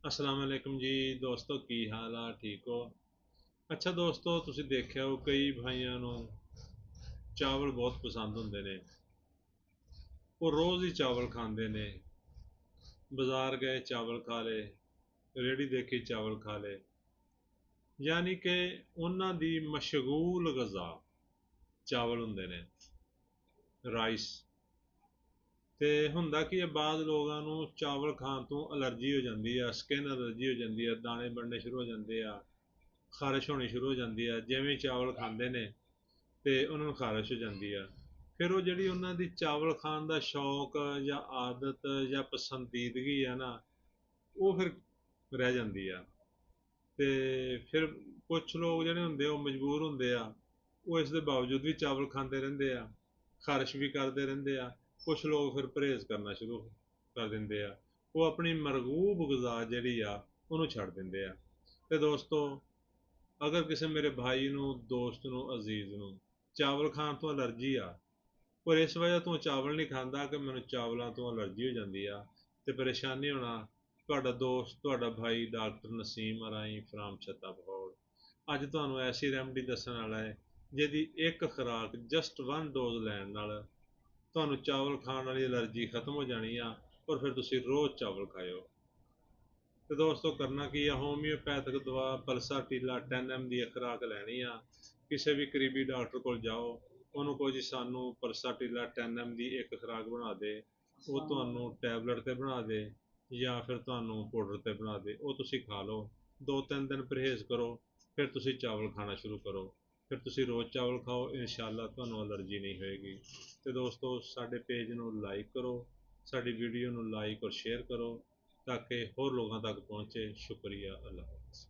अस्सलाम वालेकुम जी दोस्तों की हाल आ ठीक हो। अच्छा दोस्तों ਤੁਸੀਂ ਦੇਖਿਆ ਹੋ ਕਈ ਭਾਈਆਂ ਨੂੰ ਚਾਵਲ ਬਹੁਤ ਪਸੰਦ ਹੁੰਦੇ ਨੇ। ਉਹ ਰੋਜ਼ ਹੀ ਚਾਵਲ ਖਾਂਦੇ ਨੇ। ਬਾਜ਼ਾਰ ਗਏ ਚਾਵਲ ਖਾ ਲਏ, ਰੇਹੜੀ ਦੇਖੀ ਚਾਵਲ ਖਾ ਲਏ। ਯਾਨੀ ਕਿ ਉਹਨਾਂ ਦੀ ਮਸ਼ਗੂਲ ਗ਼ਜ਼ਾ ਚਾਵਲ ਹੁੰਦੇ ਨੇ, ਰਾਈਸ। ਤੇ ਹੁੰਦਾ ਕੀ ਹੈ, ਬਾਅਦ ਲੋਕਾਂ ਨੂੰ ਚਾਵਲ ਖਾਣ ਤੋਂ ਅਲਰਜੀ ਹੋ ਜਾਂਦੀ ਆ, ਸਕਿਨ ਅਲਰਜੀ ਹੋ ਜਾਂਦੀ ਆ, ਦਾਣੇ ਬਣਨੇ ਸ਼ੁਰੂ ਹੋ ਜਾਂਦੇ ਆ, ਖਾਰਿਸ਼ ਹੋਣੀ ਸ਼ੁਰੂ ਹੋ ਜਾਂਦੀ ਆ ਜਿਵੇਂ ਚਾਵਲ ਖਾਂਦੇ ਨੇ। ਤੇ ਉਹਨਾਂ ਨੂੰ ਖਾਰਿਸ਼ ਹੋ ਜਾਂਦੀ ਆ। ਫਿਰ ਉਹ ਜਿਹੜੀ ਉਹਨਾਂ ਦੀ ਚਾਵਲ ਖਾਣ ਦਾ ਸ਼ੌਕ ਜਾਂ ਆਦਤ ਜਾਂ ਪਸੰਦੀਦਗੀ ਆ ਨਾ, ਉਹ ਫਿਰ ਰਹਿ ਜਾਂਦੀ ਆ। ਤੇ ਫਿਰ ਕੁਛ ਲੋਕ ਜਿਹੜੇ ਹੁੰਦੇ ਆ ਉਹ ਮਜਬੂਰ ਹੁੰਦੇ ਆ, ਉਹ ਇਸ ਦੇ ਬਾਵਜੂਦ ਵੀ ਚਾਵਲ ਖਾਂਦੇ ਰਹਿੰਦੇ ਆ, ਖਾਰਿਸ਼ ਵੀ ਕਰਦੇ ਰਹਿੰਦੇ ਆ। ਕੁਛ ਲੋਕ ਫਿਰ ਪਰਹੇਜ਼ ਕਰਨਾ ਸ਼ੁਰੂ ਕਰ ਦਿੰਦੇ ਆ, ਉਹ ਆਪਣੀ ਮਰਗੂਬ ਗ਼ਜ਼ਾ ਜਿਹੜੀ ਆ ਉਹਨੂੰ ਛੱਡ ਦਿੰਦੇ ਆ। ਤੇ ਦੋਸਤੋ, ਅਗਰ ਕਿਸੇ ਮੇਰੇ ਭਾਈ ਨੂੰ, ਦੋਸਤ ਨੂੰ, ਅਜ਼ੀਜ਼ ਨੂੰ ਚਾਵਲ ਖਾਣ ਤੋਂ ਅਲਰਜੀ ਆ, ਪਰ ਇਸ ਵਜ੍ਹਾ ਤੋਂ ਚਾਵਲ ਨਹੀਂ ਖਾਂਦਾ ਕਿ ਮੈਨੂੰ ਚਾਵਲਾਂ ਤੋਂ ਅਲਰਜੀ ਹੋ ਜਾਂਦੀ ਆ, ਤੇ ਪਰੇਸ਼ਾਨੀ ਹੋਣਾ, ਤੁਹਾਡਾ ਦੋਸਤ, ਤੁਹਾਡਾ ਭਾਈ ਡਾਕਟਰ ਨਸੀਮ ਅਰਾਈ ਫਰਾਮ ਛੱਤਾਪੁਰ ਅੱਜ ਤੁਹਾਨੂੰ ਐਸੀ ਰੈਮਡੀ ਦੱਸਣ ਵਾਲਾ ਹੈ ਜਿਹਦੀ ਇੱਕ ਖੁਰਾਕ ਜਸਟ 1 ਡੋਜ਼ ਲੈਣ ਨਾਲ ਤੁਹਾਨੂੰ ਚਾਵਲ ਖਾਣ ਵਾਲੀ ਅਲਰਜੀ ਖਤਮ ਹੋ ਜਾਣੀ ਆ, ਔਰ ਫਿਰ ਤੁਸੀਂ ਰੋਜ਼ ਚਾਵਲ ਖਾਇਓ। ਤੇ ਦੋਸਤੋ, ਕਰਨਾ ਕੀ ਆ, ਹੋਮਿਓਪੈਥਿਕ ਦਵਾ ਪਲਸਾਟੀਲਾ 10 mg ਦੀ ਖੁਰਾਕ ਲੈਣੀ ਆ। ਕਿਸੇ ਵੀ ਕਰੀਬੀ ਡਾਕਟਰ ਕੋਲ ਜਾਓ, ਉਹਨੂੰ ਕਹੋ ਜੀ ਸਾਨੂੰ ਪਲਸਾਟੀਲਾ 10 mg ਦੀ ਇੱਕ ਖੁਰਾਕ ਬਣਾ ਦੇ। ਉਹ ਤੁਹਾਨੂੰ ਟੈਬਲੇਟ 'ਤੇ ਬਣਾ ਦੇ ਜਾਂ ਫਿਰ ਤੁਹਾਨੂੰ ਪਾਊਡਰ 'ਤੇ ਬਣਾ ਦੇ, ਉਹ ਤੁਸੀਂ ਖਾ ਲਓ। 2-3 ਦਿਨ ਪਰਹੇਜ਼ ਕਰੋ, ਫਿਰ ਤੁਸੀਂ ਚਾਵਲ ਖਾਣਾ ਸ਼ੁਰੂ ਕਰੋ। ਫਿਰ ਤੁਸੀਂ ਰੋਜ਼ ਚਾਵਲ ਖਾਓ, ਇਨਸ਼ਾਅੱਲਾ ਤੁਹਾਨੂੰ ਐਲਰਜੀ ਨਹੀਂ ਹੋਏਗੀ। ਤੇ ਦੋਸਤੋ, ਸਾਡੇ ਪੇਜ ਨੂੰ ਲਾਈਕ ਕਰੋ, ਸਾਡੀ ਵੀਡੀਓ ਨੂੰ ਲਾਈਕ ਔਰ ਸ਼ੇਅਰ ਕਰੋ ਤਾਂ ਕਿ ਹੋਰ ਲੋਕਾਂ ਤੱਕ ਪਹੁੰਚੇ। ਸ਼ੁਕਰੀਆ, ਅੱਲਾ ਹਾਫਿਜ਼।